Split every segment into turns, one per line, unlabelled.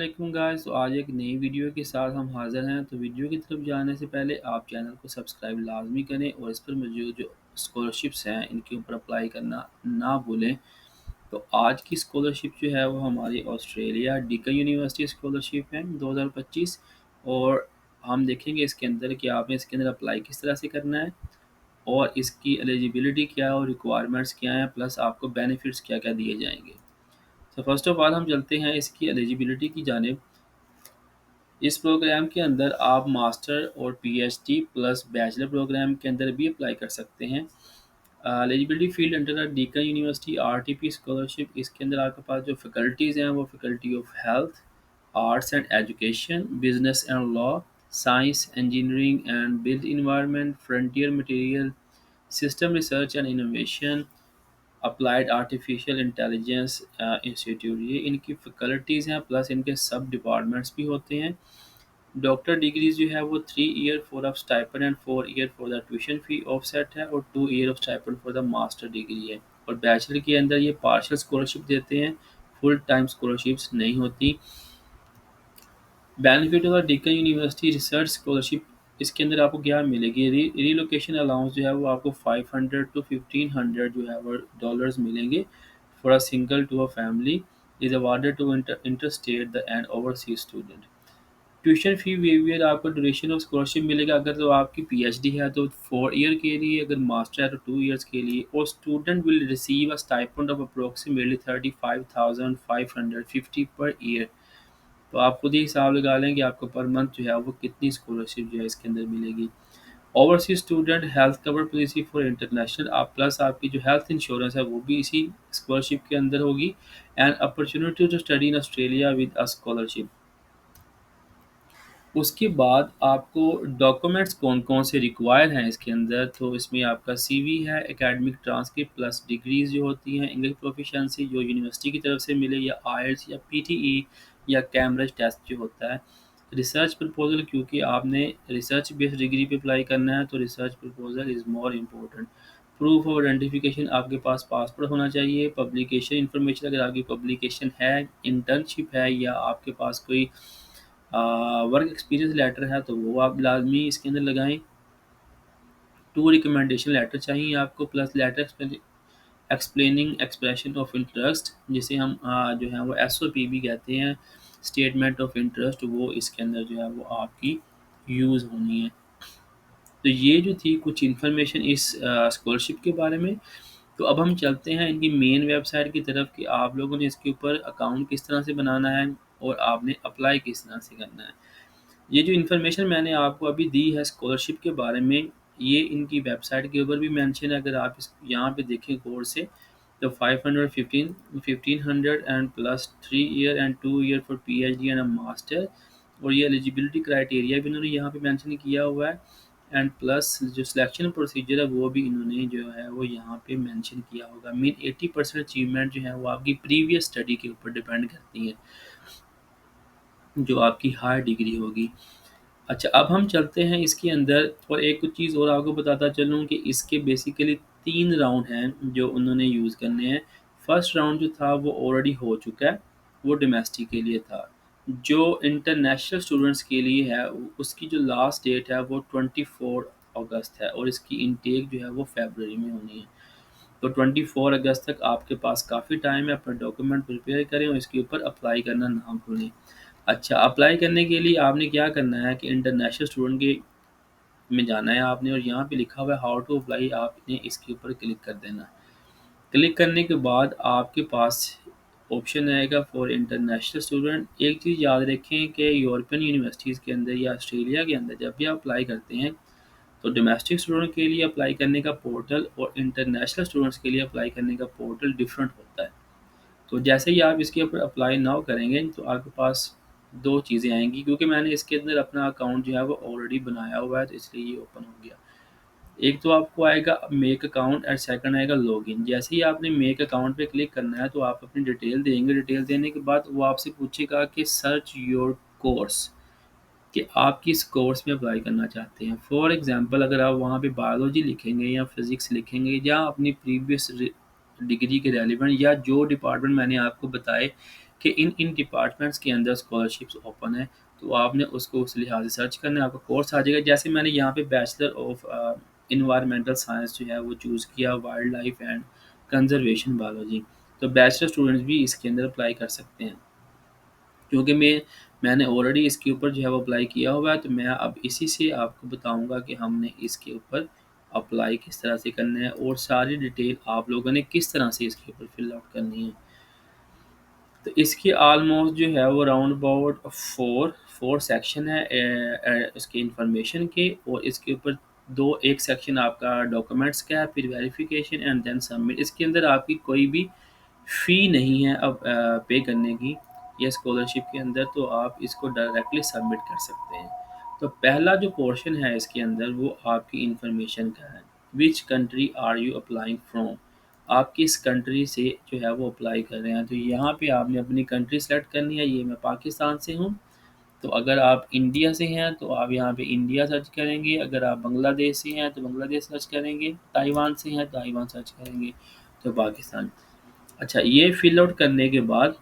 वालेकुम गाइस। तो आज एक नई वीडियो के साथ हम हाज़िर हैं। तो वीडियो की तरफ जाने से पहले आप चैनल को सब्सक्राइब लाज़मी करें और इस पर मौजूद जो स्कॉलरशिप्स हैं इनके ऊपर अप्लाई करना ना भूलें। तो आज की स्कॉलरशिप जो है वो हमारी ऑस्ट्रेलिया डीकन यूनिवर्सिटी स्कॉलरशिप है 2025। और हम देखेंगे इसके अंदर कि आपने इसके अंदर अप्लाई किस तरह से करना है और इसकी एलिजिबिलिटी क्या है और रिक्वायरमेंट्स क्या हैं, प्लस आपको बेनिफिट्स क्या क्या दिए जाएंगे। तो फर्स्ट ऑफ ऑल हम चलते हैं इसकी एलिजिबिलिटी की जानिब। इस प्रोग्राम के अंदर आप मास्टर और पीएचडी प्लस बैचलर प्रोग्राम के अंदर भी अप्लाई कर सकते हैं। Eligibility field under the Deakin University RTP scholarship. इसके अंदर आपके पास जो फैकल्टीज़ हैं वो faculty of health, arts and education, business and law, science, engineering and build environment, frontier material, system research and innovation, applied artificial intelligence institute. ये इनकी faculties हैं, प्लस इनके सब डिपार्टमेंट्स भी होते हैं। डॉक्टर डिग्रीज जो है वो 3 year for of stipend and 4 year for the tuition fee offset है और 2 year of stipend for the master degree है। और बैचलर के अंदर ये पार्शियल स्कॉलरशिप देते हैं, फुल टाइम स्कॉलरशिप्स नहीं होती। Benefit of Deakin University research scholarship. इसके अंदर आपको क्या मिलेगी, रीलोकेशन अलाउंस जो है वो आपको 500 टू 1500 जो है वो डॉलर्स मिलेंगे for a single to a family is awarded to interstate the and overseas student. Tuition fee waiver आपको ड्यूरेशन ऑफ स्कॉलरशिप मिलेगा। अगर तो आपकी पीएचडी है तो 4 ईयर के लिए, अगर मास्टर है तो 2 ईयर्स के लिए। और student will receive a stipend of approximately 35,550 per year. तो आप खुद ही हिसाब लगा लें कि आपको पर मंथ जो है वो कितनी स्कॉलरशिप जो है इसके अंदर मिलेगी। Overseas student health cover policy for international, आप प्लस आपकी जो हेल्थ इंश्योरेंस है वो भी इसी स्कॉलरशिप के अंदर होगी। And opportunity to study in Australia with a scholarship. उसके बाद आपको डॉक्यूमेंट्स कौन-कौन से रिक्वायर हैं इसके अंदर, तो इसमें आपका सीवी है, एकेडमिक ट्रांसक्रिप्ट प्लस डिग्रीज़ जो होती हैं, इंग्लिश प्रोफिशिएंसी जो यूनिवर्सिटी की तरफ से मिले, या आईएलटीएस या पीटीई या कैम्ब्रिज टेस्ट जो होता है। रिसर्च प्रपोज़ल, क्योंकि आपने रिसर्च बेस्ड डिग्री पे अप्लाई करना है तो research proposal is more important. Proof of identification, आपके पास पासपोर्ट होना चाहिए। पब्लिकेशन इन्फॉर्मेशन, अगर आपकी पब्लिकेशन है, इंटर्नशिप है या आपके पास कोई वर्क एक्सपीरियंस लेटर है तो वो आप लाज़मी इसके अंदर लगाएँ। 2 रिकमेंडेशन लेटर चाहिए आपको, plus letter explaining expression of interest, जिसे हम जो है वो एसओपी भी कहते हैं, स्टेटमेंट ऑफ इंटरेस्ट, वो इसके अंदर जो है वो आपकी यूज़ होनी है। तो ये जो थी कुछ इन्फॉर्मेशन इस स्कॉलरशिप के बारे में। तो अब हम चलते हैं इनकी मेन वेबसाइट की तरफ कि आप लोगों ने इसके ऊपर अकाउंट किस तरह से बनाना है और आपने अप्लाई किस तरह से करना है। ये जो इन्फॉर्मेशन मैंने आपको अभी दी है स्कॉलरशिप के बारे में, ये इनकी वेबसाइट के ऊपर भी मेंशन है। अगर आप इस यहाँ पे देखें गौर से, तो 515 1500 and plus 3 year and 2 year for PhD and a master. और ये एलिजिबिलिटी क्राइटेरिया भी इन्होंने यहाँ पे मेंशन किया हुआ है। एंड प्लस जो सिलेक्शन प्रोसीजर है वो भी इन्होंने जो है वो यहाँ पे मेंशन किया होगा। मीन 80% अचीवमेंट जो है वो आपकी प्रीवियस स्टडी के ऊपर डिपेंड करती है, जो आपकी हायर डिग्री होगी। अच्छा, अब हम चलते हैं इसके अंदर और एक कुछ चीज़ और आपको बताता चलूँ कि इसके बेसिकली 3 राउंड हैं जो उन्होंने यूज़ करने हैं। फर्स्ट राउंड जो था वो ऑलरेडी हो चुका है, वो डोमेस्टिक के लिए था। जो इंटरनेशनल स्टूडेंट्स के लिए है उसकी जो लास्ट डेट है वो 24 अगस्त है और इसकी इनटेक जो है वो फ़रवरी में होनी है। तो 24 अगस्त तक आपके पास काफ़ी टाइम है, अपना डॉक्यूमेंट प्रिपेयर करें और इसके ऊपर अप्लाई करना ना भूलें। अच्छा, अप्लाई करने के लिए आपने क्या करना है कि इंटरनेशनल स्टूडेंट के में जाना है आपने, और यहाँ पे लिखा हुआ है हाउ टू अप्लाई, आपने इसके ऊपर क्लिक कर देना है। क्लिक करने के बाद आपके पास ऑप्शन आएगा फॉर इंटरनेशनल स्टूडेंट। एक चीज़ याद रखें कि यूरोपियन यूनिवर्सिटीज़ के अंदर या ऑस्ट्रेलिया के अंदर जब भी आप अप्लाई करते हैं तो डोमेस्टिक स्टूडेंट के लिए अप्लाई करने का पोर्टल और इंटरनेशनल स्टूडेंट्स के लिए अप्लाई करने का पोर्टल डिफरेंट होता है। तो जैसे ही आप इसके ऊपर अप्लाई नाउ करेंगे तो आपके पास 2 चीज़ें आएँगी, क्योंकि मैंने इसके अंदर अपना अकाउंट जो है वो ऑलरेडी बनाया हुआ है तो इसलिए ये ओपन हो गया। एक तो आपको आएगा मेक अकाउंट एंड सेकंड आएगा लॉगिन। जैसे ही आपने मेक अकाउंट पे क्लिक करना है तो आप अपनी डिटेल देंगे, डिटेल देने के बाद वो आपसे पूछेगा कि सर्च योर कोर्स, कि आप किस कोर्स में अप्लाई करना चाहते हैं। फॉर एग्ज़ाम्पल, अगर आप वहाँ पे बायोलॉजी लिखेंगे या फिज़िक्स लिखेंगे या अपनी प्रीवियस डिग्री के रेलिवेंट या जो डिपार्टमेंट मैंने आपको बताए कि इन इन डिपार्टमेंट्स के अंदर स्कॉलरशिप्स ओपन है, तो आपने उसको उस लिहाज से सर्च करना है, आपका कोर्स आ जाएगा। जैसे मैंने यहाँ पे बैचलर ऑफ इन्वायरमेंटल साइंस जो है वो चूज़ किया, wild life and conservation biology, तो बैचलर स्टूडेंट्स भी इसके अंदर अप्लाई कर सकते हैं। क्योंकि मैंने ऑलरेडी इसके ऊपर जो है वो अप्लाई किया हुआ है, तो मैं अब इसी से आपको बताऊंगा कि हमने इसके ऊपर अप्लाई किस तरह से करना है और सारी डिटेल आप लोगों ने किस तरह से इसके ऊपर फिल आउट करनी है। तो इसकी ऑलमोस्ट जो है वो round about four four section है इसके इंफॉर्मेशन के, और इसके ऊपर दो, एक सेक्शन आपका डॉक्यूमेंट्स का है, फिर वेरिफिकेशन एंड देन सबमिट। इसके अंदर आपकी कोई भी फ़ी नहीं है अब पे करने की ये स्कॉलरशिप के अंदर, तो आप इसको डायरेक्टली सबमिट कर सकते हैं। तो पहला जो पोर्शन है इसके अंदर वो आपकी इंफॉर्मेशन का है। Which country are you applying from, आप किस कंट्री से जो है वो अप्लाई कर रहे हैं। तो यहाँ पे आपने अपनी कंट्री सेलेक्ट करनी है, ये मैं पाकिस्तान से हूँ। तो अगर आप इंडिया से हैं तो आप यहाँ पे इंडिया सर्च करेंगे, अगर आप बांग्लादेश से हैं तो बांग्लादेश सर्च करेंगे, ताइवान से हैं तो ताइवान सर्च करेंगे, तो पाकिस्तान। अच्छा, ये फिल आउट करने के बाद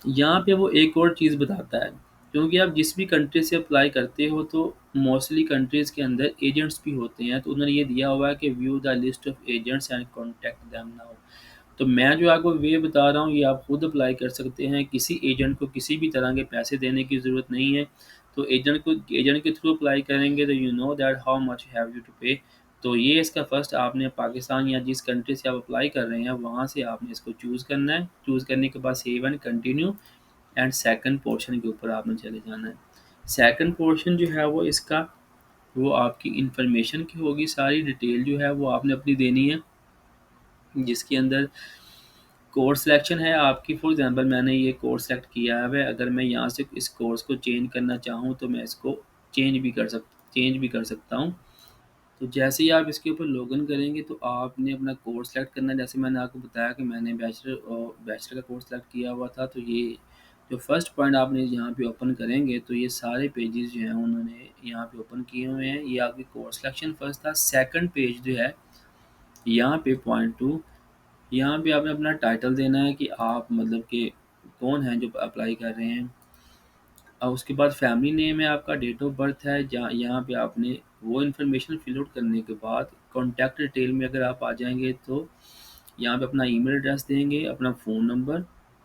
यहाँ पे वो एक और चीज़ बताता है, क्योंकि आप जिस भी कंट्री से अप्लाई करते हो तो मोस्टली कंट्रीज़ के अंदर एजेंट्स भी होते हैं, तो उन्होंने ये दिया हुआ है कि view the list of agents and contact them now. तो मैं जो आपको वे बता रहा हूँ ये आप खुद अप्लाई कर सकते हैं, किसी एजेंट को किसी भी तरह के पैसे देने की ज़रूरत नहीं है। तो एजेंट के थ्रू अप्लाई करेंगे तो you know that how much have you to pay. तो ये इसका फर्स्ट आपने पाकिस्तान या जिस कंट्री से आप अप्लाई कर रहे हैं वहाँ से आपने इसको चूज़ करना है। चूज़ करने के बाद save and continue and second portion के ऊपर आपने चले जाना है। सेकंड पोर्शन जो है वो इसका वो आपकी इंफॉर्मेशन की होगी, सारी डिटेल जो है वो आपने अपनी देनी है, जिसके अंदर कोर्स सिलेक्शन है आपकी। फॉर एग्जांपल मैंने ये कोर्स सेलेक्ट किया है, अगर मैं यहाँ से इस कोर्स को चेंज करना चाहूँ तो मैं इसको चेंज भी कर सकता हूँ। तो जैसे ही आप इसके ऊपर लॉगिन करेंगे तो आपने अपना कोर्स सेलेक्ट करना है। जैसे मैंने आपको बताया कि मैंने बैचलर का कोर्स सेलेक्ट किया हुआ था, तो ये जो फर्स्ट पॉइंट आपने यहाँ पे ओपन करेंगे तो ये सारे पेजेस जो हैं उन्होंने यहाँ पे ओपन किए हुए हैं। ये आपकी कोर्स सिलेक्शन फर्स्ट था। सेकंड पेज जो है यहाँ पे पॉइंट टू, यहाँ पे आपने अपना टाइटल देना है कि आप मतलब कि कौन है जो अप्लाई कर रहे हैं, और उसके बाद फैमिली नेम है आपका, डेट ऑफ बर्थ है, जहाँ यहाँ पे आपने वो इन्फॉर्मेशन फिल आउट करने के बाद कॉन्टैक्ट डिटेल में अगर आप आ जाएंगे तो यहाँ पे अपना ईमेल एड्रेस देंगे, अपना फ़ोन नंबर,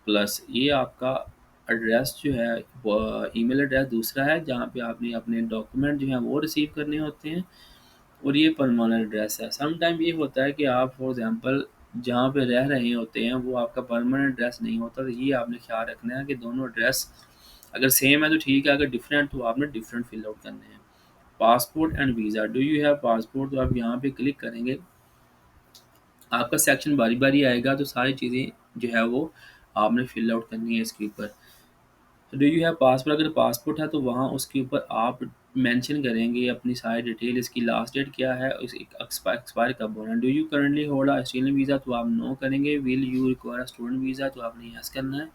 प्लस ये आपका एड्रेस जो है वो ईमेल एड्रेस दूसरा है जहाँ पे आपने अपने डॉक्यूमेंट जो हैं वो रिसीव करने होते हैं, और ये परमानेंट एड्रेस है। सम टाइम ये होता है कि आप फॉर एग्ज़ाम्पल जहाँ पे रह रहे होते हैं वो आपका परमानेंट एड्रेस नहीं होता, तो ये आपने ख्याल रखना है कि दोनों एड्रेस अगर सेम है तो ठीक है, अगर डिफरेंट तो आपने डिफरेंट फिल आउट करने हैं। Passport and visa, do you have passport, तो आप यहाँ पे क्लिक करेंगे, आपका सेक्शन बारी-बारी आएगा तो सारी चीज़ें जो है वो आपने फिल आउट करनी है इसके ऊपर। तो डू यू हैव पासपोर्ट, अगर पासपोर्ट है तो वहाँ उसके ऊपर आप मेंशन करेंगे अपनी सारी डिटेल, इसकी लास्ट डेट क्या है, एक्सपायर कब होना है। Do you currently hold a student visa, तो आप नो करेंगे। Will you require a student visa, तो आपने यस करना है।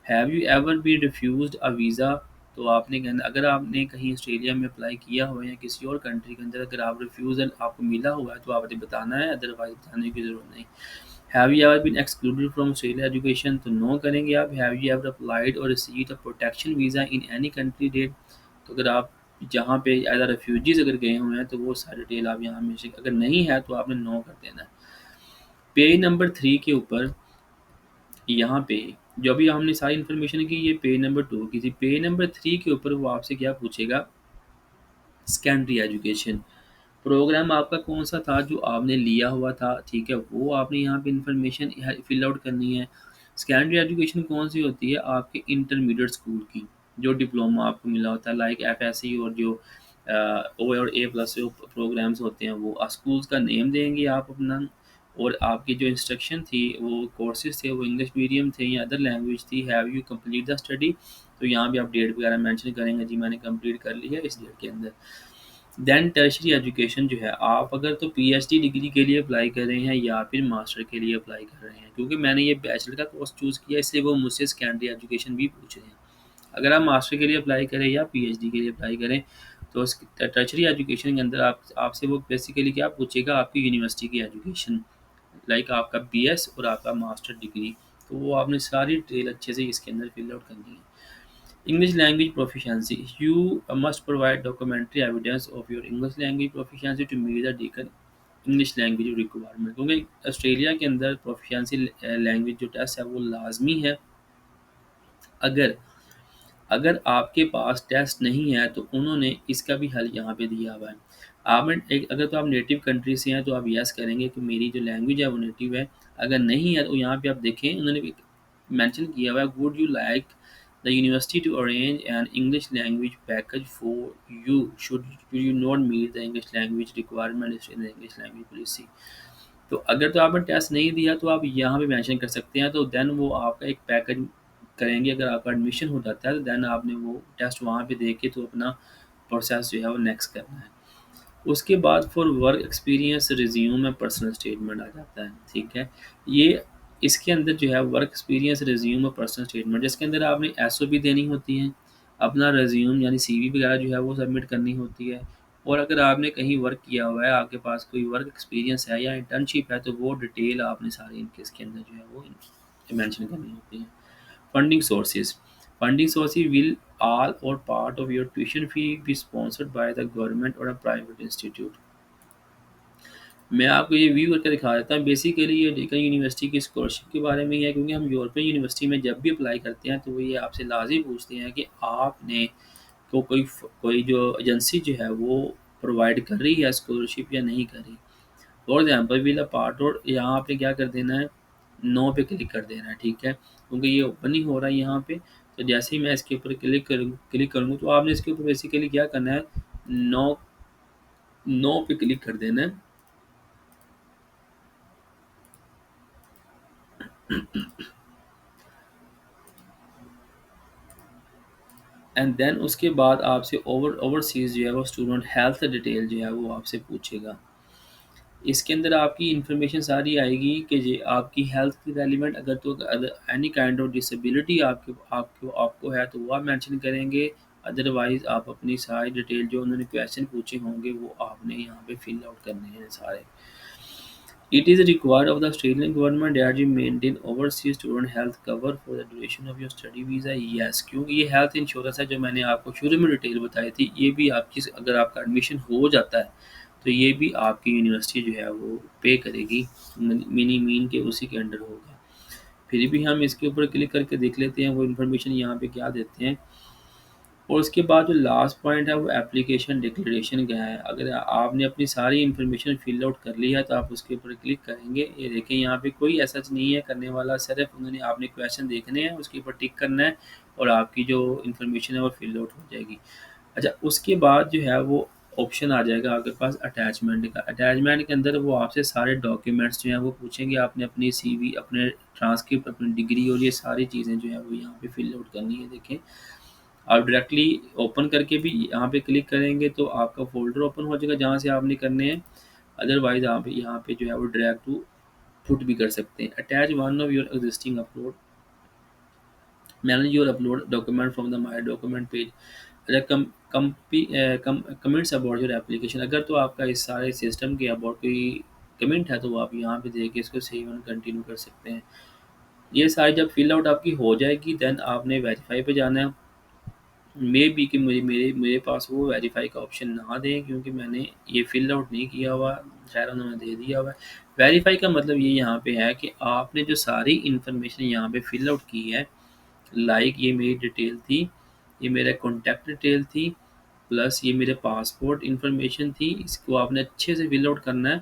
Have you ever been refused a visa, तो आपने कहना अगर आपने कहीं ऑस्ट्रेलिया में अप्लाई किया हुआ है या किसी और कंट्री के अंदर अगर आप रिफ्यूज़ल आपको मिला हुआ है तो आपने बताना है, अदरवाइज़ बताने की ज़रूरत नहीं। Have you ever been excluded from Australia education, तो नो करेंगे आप। हैव यू एवर अप्लाइड और received a protection visa in any country date, तो अगर आप जहाँ पे एज अ रेफ्यूजीज अगर गए हुए हैं तो वो सारी डिटेल आप यहाँ में अगर नहीं है तो आपने नो कर देना है। पेज नंबर 3 के ऊपर यहाँ पे जो अभी हमने सारी इन्फॉर्मेशन की, ये पेज नंबर 2 की थी। पेज नंबर 3 के ऊपर वो आपसे क्या पूछेगा, सेकेंडरी एजुकेशन प्रोग्राम आपका कौन सा था जो आपने लिया हुआ था, ठीक है, वो आपने यहाँ पे इन्फॉर्मेशन फिल आउट करनी है। सेकेंडरी एजुकेशन कौन सी होती है, आपके इंटरमीडिएट स्कूल की जो डिप्लोमा आपको मिला होता है, लाइक एफएससी और जो ओ और ए प्लस जो प्रोग्राम्स होते हैं वो स्कूल्स का नेम देंगे आप अपना, और आपकी जो इंस्ट्रक्शन थी वो कोर्सेज थे वो इंग्लिश मीडियम थे या अदर लैंग्वेज थी। Have you complete the study, तो यहाँ भी आप डेट वगैरह मेंशन करेंगे, जी मैंने कंप्लीट कर ली है इस डेट के अंदर। देन टर्शरी एजुकेशन जो है, आप अगर तो पीएचडी डिग्री के लिए अप्लाई कर रहे हैं या फिर मास्टर के लिए अप्लाई कर रहे हैं, क्योंकि मैंने ये बैचलर का कोर्स चूज़ किया इसलिए वो मुझसे सेकेंडरी एजुकेशन भी पूछ रहे हैं। अगर आप मास्टर के लिए अप्लाई करें या पीएचडी के लिए अप्लाई करें तो टर्शरी एजुकेशन के अंदर आपसे वो बेसिकली क्या पूछेगा, आपकी यूनिवर्सिटी की एजुकेशन, लाइक आपका बीएस और आपका मास्टर डिग्री, तो वो आपने सारी डिटेल अच्छे से इसके अंदर फिल आउट करनी है। English language proficiency. You must provide documentary evidence of your English language proficiency to meet the Deakin English language requirement, क्योंकि ऑस्ट्रेलिया के अंदर प्रोफिशिएंसी लैंग्वेज जो टेस्ट है वो लाजमी है। अगर अगर आपके पास टेस्ट नहीं है तो उन्होंने इसका भी हल यहाँ पे दिया हुआ है। आपने एक अगर तो आप नेटिव कंट्री से हैं तो आप यस करेंगे कि मेरी जो लैंग्वेज है वो नेटिव है। अगर नहीं है तो यहाँ पे आप देखें उन्होंने मेंशन किया हुआ है, would you like the university to arrange an English language package for you should you not meet the English language requirement in the English language policy. तो अगर तो आपने टेस्ट नहीं दिया तो आप यहाँ पे मेंशन कर सकते हैं, तो देन वो आपका एक पैकेज करेंगे। अगर आपका एडमिशन हो जाता है तो देन आपने वो टेस्ट वहाँ पे दे के तो अपना प्रोसेस जो है वो नेक्स्ट करना है। उसके बाद फॉर वर्क एक्सपीरियंस रिज्यूम में पर्सनल स्टेटमेंट आ जाता है, ठीक है। ये इसके अंदर जो है वर्क एक्सपीरियंस रिज्यूम और पर्सनल स्टेटमेंट, जिसके अंदर आपने एसओपी देनी होती है, अपना रिज्यूम यानी सीवी वगैरह जो है वो सबमिट करनी होती है। और अगर आपने कहीं वर्क किया हुआ है, आपके पास कोई वर्क एक्सपीरियंस है या इंटर्नशिप है, तो वो डिटेल आपने सारी इनके इसके अंदर जो है वो मेंशन करनी होती है। Funding sources, funding sources will all or part of your tuition fee be sponsored by the government or a private institute। मैं आपको ये व्यू करके दिखा देता हूँ। बेसिकली ये डेक्कन यूनिवर्सिटी की स्कॉलरशिप के बारे में ही है, क्योंकि हम यूरोपियन यूनिवर्सिटी में जब भी अप्लाई करते हैं तो वो ये आपसे लाजिम पूछते हैं कि आपने को कोई जो एजेंसी जो है वो प्रोवाइड कर रही है स्कॉलरशिप या नहीं कर रही। For example will a part, और यहाँ आपने क्या कर देना है, नो पे क्लिक कर देना है, ठीक है, क्योंकि ये ओपन ही हो रहा है यहाँ पे। तो जैसे ही मैं इसके ऊपर क्लिक करूँगा तो आपने इसके ऊपर बेसिकली क्या करना है, नो नो पे क्लिक कर देना है। एंड देन उसके बाद आपसे ओवरसीज़ जो है वो स्टूडेंट हेल्थ डिटेल जो है वो आपसे पूछेगा। इसके अंदर आपकी इन्फॉर्मेशन सारी आएगी कि जे आपकी हेल्थ की रेलिवेंट, अगर तो एनी काइंड ऑफ डिसेबिलिटी आपके आपको आपको है तो वो आप मेंशन करेंगे। अदरवाइज़ आप अपनी सारी डिटेल जो उन्होंने क्वेश्चन पूछे होंगे वो आपने यहाँ पे फिल आउट करने हैं सारे। It is required of the Australian government that you maintain overseas student health cover for the duration of your study visa। Yes, क्योंकि ये हेल्थ इंश्योरेंस है जो मैंने आपको शुरू में डिटेल बताई थी, ये भी आपकी अगर आपका एडमिशन हो जाता है तो ये भी आपकी यूनिवर्सिटी जो है वो पे करेगी। मिनी मीन के उसी के अंडर होगा। फिर भी हम इसके ऊपर क्लिक करके देख लेते हैं वो इन्फॉर्मेशन यहाँ पे क्या देते हैं। और उसके बाद जो लास्ट पॉइंट है वो एप्लीकेशन डिक्लेरेशन का है। अगर आपने अपनी सारी इन्फॉर्मेशन फिल आउट कर ली है तो आप उसके ऊपर क्लिक करेंगे। ये देखें यहाँ पे कोई ऐसा नहीं है करने वाला, सिर्फ उन्होंने आपने क्वेश्चन देखने हैं, उसके ऊपर टिक करना है और आपकी जो इन्फॉर्मेशन है वो फिल आउट हो जाएगी। अच्छा, उसके बाद जो है वो ऑप्शन आ जाएगा आपके पास अटैचमेंट का। अटैचमेंट के अंदर वो आपसे सारे डॉक्यूमेंट्स जो हैं वो पूछेंगे। आपने अपनी सीवी, अपने ट्रांसक्रिप्ट, अपनी डिग्री और ये सारी चीज़ें जो है वो यहाँ पे फिल आउट करनी है। देखें, आप डायरेक्टली ओपन करके भी यहाँ पे क्लिक करेंगे तो आपका फ़ोल्डर ओपन हो जाएगा जहाँ से आपने करने हैं। अदरवाइज़ आप यहाँ पे जो है वो ड्रैग टू पुट भी कर सकते हैं। Attach one of your existing upload, manage your upload document from the my document page. अच्छा, कमेंट्स अबाउट योर एप्लीकेशन, अगर तो आपका इस सारे सिस्टम के अबाउट कोई कमेंट है तो आप यहाँ पे देख के इसको सेव एंड कंटिन्यू कर सकते हैं। ये सारी जब फिल आउट आपकी हो जाएगी देन आपने वेरीफाई पे जाना है। मे बी कि मुझे मेरे मेरे पास वो वेरीफाई का ऑप्शन ना दें क्योंकि मैंने ये फिल आउट नहीं किया हुआ, शायद उन्होंने दे दिया हुआ है। वेरीफाई का मतलब ये यहाँ पे है कि आपने जो सारी इन्फॉर्मेशन यहाँ पे फिल आउट की है, लाइक ये मेरी डिटेल थी, ये मेरा कॉन्टैक्ट डिटेल थी, प्लस ये मेरे पासपोर्ट इन्फॉर्मेशन थी, इसको आपने अच्छे से फिल आउट करना है,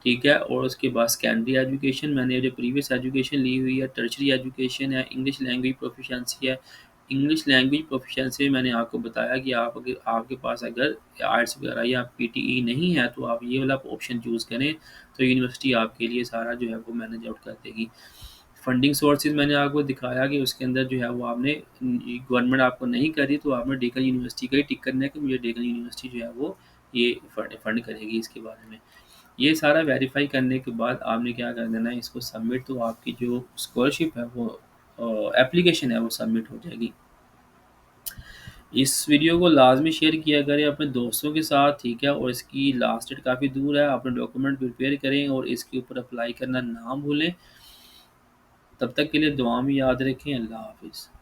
ठीक है। और उसके बाद सेकेंडरी एजुकेशन, मैंने जो प्रीवियस एजुकेशन ली हुई है, टर्शरी एजुकेशन है, इंग्लिश लैंग्वेज प्रोफिशिएंसी है। इंग्लिश लैंग्वेज प्रोफिशिएंसी मैंने आपको बताया कि आप अगर आपके पास अगर आर्ट्स वगैरह या पीटीई नहीं है तो आप ये वाला ऑप्शन चूज़ करें, तो यूनिवर्सिटी आपके लिए सारा जो है वो मैनेज आउट कर देगी। फंडिंग सोर्सेज मैंने आपको दिखाया कि उसके अंदर जो है वो आपने गवर्नमेंट आपको नहीं करी तो आपने डेक्कन यूनिवर्सिटी का ही टिक करना है कि मुझे डेक्कन यूनिवर्सिटी जो है वो ये फंड करेगी इसके बारे में। ये सारा वेरीफाई करने के बाद आपने क्या कर देना है, इसको सबमिट, तो आपकी जो स्कॉलरशिप है वो एप्लीकेशन है वो सबमिट हो जाएगी। इस वीडियो को लाजमी शेयर किया करें अपने दोस्तों के साथ, ठीक है। और इसकी लास्ट डेट काफ़ी दूर है, अपने डॉक्यूमेंट प्रिपेयर करें और इसके ऊपर अप्लाई करना ना भूलें। तब तक के लिए दुआ में याद रखें। अल्लाह हाफ़िज़।